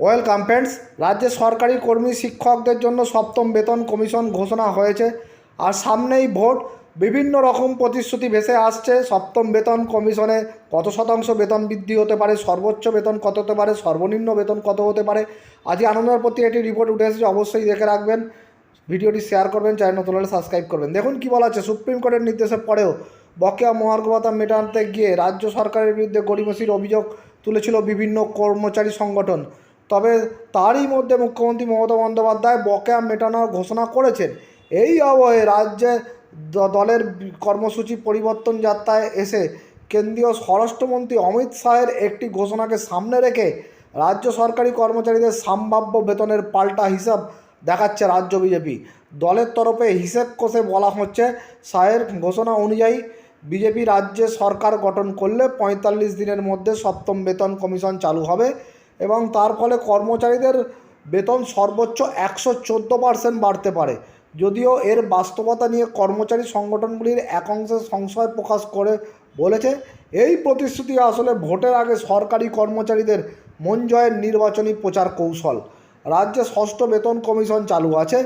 Welcome friends. রাজ্যে সরকারি কর্মী শিক্ষকদের জন্য সপ্তম বেতন কমিশন ঘোষণা হয়েছে। আর সামনেই ভোট, বিভিন্ন রকম প্রতিশ্রুতি ভেসে আসছে। সপ্তম বেতন কমিশনে কত শতাংশ বেতন বৃদ্ধি হতে পারে, সর্বোচ্চ বেতন কত হতে পারে, সর্বনিম্ন বেতন কত হতে পারে। আজকে আনন্দের প্রতি একটি রিপোর্ট উঠে এসেছে, অবশ্যই দেখে রাখবেন, ভিডিওটি শেয়ার করবেন, চ্যানেল নতুন হলে সাবস্ক্রাইব করবেন। দেখুন কী বলা আছে। সুপ্রিম কোর্টের নির্দেশের পরেও বকেয়া মহার্ঘ ভাতা মেটাতে গিয়ে রাজ্য সরকারের বিরুদ্ধে গড়িমসির অভিযোগ তুলেছিল বিভিন্ন কর্মচারী সংগঠন। তবে তারই মধ্যে মুখ্যমন্ত্রী মমতা বন্দ্যোপাধ্যায় বকেয়া মেটানোর ঘোষণা করেছেন। এই আবহে রাজ্যে দলের কর্মসূচি পরিবর্তন যাত্রায় এসে কেন্দ্রীয় স্বরাষ্ট্রমন্ত্রী অমিত শাহের একটি ঘোষণাকে সামনে রেখে রাজ্য সরকারি কর্মচারীদের সম্ভাব্য বেতনের পাল্টা হিসাব দেখাচ্ছে রাজ্য বিজেপি। দলের তরফে হিসেব কষে বলা হচ্ছে, শাহের ঘোষণা অনুযায়ী বিজেপি রাজ্যে সরকার গঠন করলে ৪৫ দিনের মধ্যে সপ্তম বেতন কমিশন চালু হবে এবং তার ফলে কর্মচারীদের বেতন সর্বোচ্চ ১১৪% বাড়তে পারে। যদিও এর বাস্তবতা নিয়ে কর্মচারী সংগঠনগুলির একাংশে সংশয় প্রকাশ করে বলেছে, এই প্রতিশ্রুতি আসলে ভোটের আগে সরকারি কর্মচারীদের মন জয়ের নির্বাচনী প্রচার কৌশল। রাজ্যে ষষ্ঠ বেতন কমিশন চালু আছে।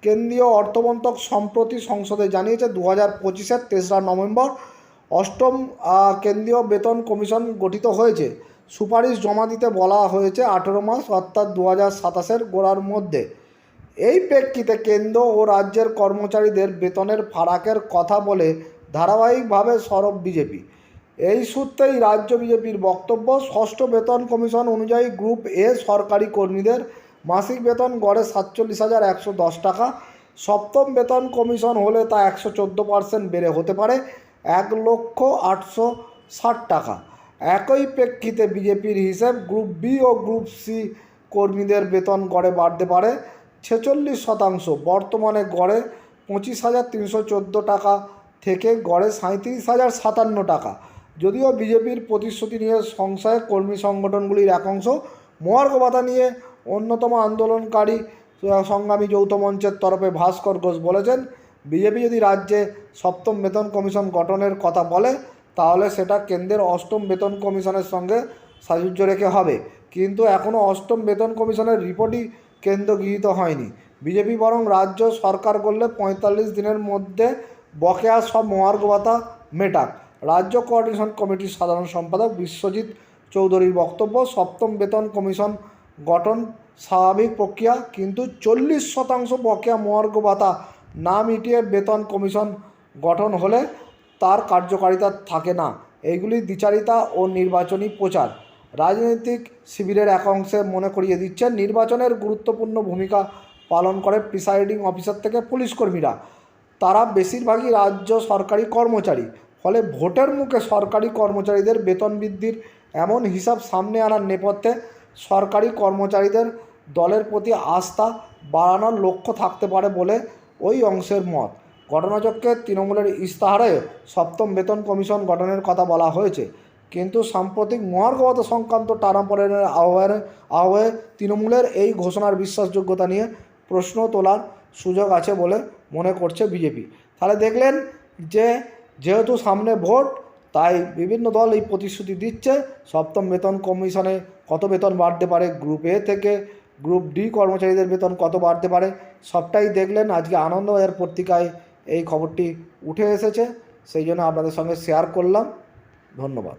কেন্দ্রীয় অর্থমন্ত্রক সম্প্রতি সংসদে জানিয়েছে, ২০২৫-এর ৩রা নভেম্বর অষ্টম কেন্দ্রীয় বেতন কমিশন গঠিত হয়েছে। সুপারিশ জমা দিতে বলা হয়েছে ১৮ মাস, অর্থাৎ ২০২৭-এর গোড়ার মধ্যে। এই প্রেক্ষিতে কেন্দ্র ও রাজ্যের কর্মচারীদের বেতনের ফারাকের কথা বলে ধারাবাহিকভাবে সরব বিজেপি। এই সূত্রেই রাজ্য বিজেপির বক্তব্য, ষষ্ঠ বেতন কমিশন অনুযায়ী গ্রুপ এ সরকারি কর্মীদের মাসিক বেতন গড়ে ৪৭,১১০ টাকা। সপ্তম বেতন কমিশন হলে তা ১১৪% বেড়ে হতে পারে ১,৮৬০ টাকা। একই প্রেক্ষিতে বিজেপির হিসেব, গ্রুপ বি ও গ্রুপ সি কর্মীদের বেতন গড়ে বাড়তে পারে ৪৬%। বর্তমানে গড়ে ২৫,৩১৪ টাকা থেকে গড়ে ৩৭,০৫৭ টাকা। যদিও বিজেপির প্রতিশ্রুতি নিয়ে সংশয়ে কর্মী সংগঠনগুলির একাংশ। মহার্ঘ ভাতা নিয়ে অন্যতম আন্দোলনকারী সংগ্রামী যৌথ মঞ্চের তরফে ভাস্কর ঘোষ বলেছেন, বিজেপি যদি রাজ্যে সপ্তম বেতন কমিশন গঠনের কথা বলে তাহলে সেটা কেন্দ্রের অষ্টম বেতন কমিশনের সঙ্গে সাযুজ্য রেখে হবে। কিন্তু এখনও অষ্টম বেতন কমিশনের রিপোর্টই কেন্দ্র গৃহীত হয়নি। বিজেপি বরং রাজ্য সরকার করলে ৪৫ দিনের মধ্যে বকেয়া সব মহার্ঘ ভাতা মেটাক। রাজ্য কোঅর্ডিনেশন কমিটির সাধারণ সম্পাদক বিশ্বজিৎ চৌধুরীর বক্তব্য, সপ্তম বেতন কমিশন গঠন স্বাভাবিক প্রক্রিয়া, কিন্তু ৪০% বকেয়া মহার্ঘ ভাতা না মিটিয়ে বেতন কমিশন গঠন হলে তার কার্যকারিতা থাকে না। এইগুলি দ্বিচারিতা ও নির্বাচনী প্রচার। রাজনৈতিক শিবিরের একাংশে মনে করিয়ে দিচ্ছেন, নির্বাচনের গুরুত্বপূর্ণ ভূমিকা পালন করে প্রিসাইডিং অফিসার থেকে পুলিশ কর্মীরা। তারা বেশিরভাগই রাজ্য সরকারি কর্মচারী। ফলে ভোটের মুখে সরকারি কর্মচারীদের বেতন বৃদ্ধির এমন হিসাব সামনে আনার নেপথ্যে সরকারি কর্মচারীদের দলের প্রতি আস্থা বাড়ানোর লক্ষ্য থাকতে পারে বলে ওই অংশের মত। ঘটনাচক্রে তৃণমূলের ইস্তাহারে সপ্তম বেতন কমিশন গঠনের কথা বলা হয়েছে, কিন্তু সাম্প্রতিক মহার্ঘ ভাতা সংক্রান্ত টানাপোড়েনের আবহে তৃণমূলের এই ঘোষণার বিশ্বাসযোগ্যতা নিয়ে প্রশ্ন তোলার সুযোগ আছে বলে মনে করছে বিজেপি। তাহলে দেখলেন যে যেহেতু সামনে ভোট, তাই বিভিন্ন দল এই প্রতিশ্রুতি দিচ্ছে। সপ্তম বেতন কমিশনে কত বেতন বাড়তে পারে, গ্রুপ এ থেকে গ্রুপ ডি কর্মচারীদের বেতন কত বাড়তে পারে, সবটাই দেখলেন। আজকে আনন্দবাজার পত্রিকায় এই খবরটি উঠে এসেছে, সেই জন্য আপনাদের সঙ্গে শেয়ার করলাম। ধন্যবাদ।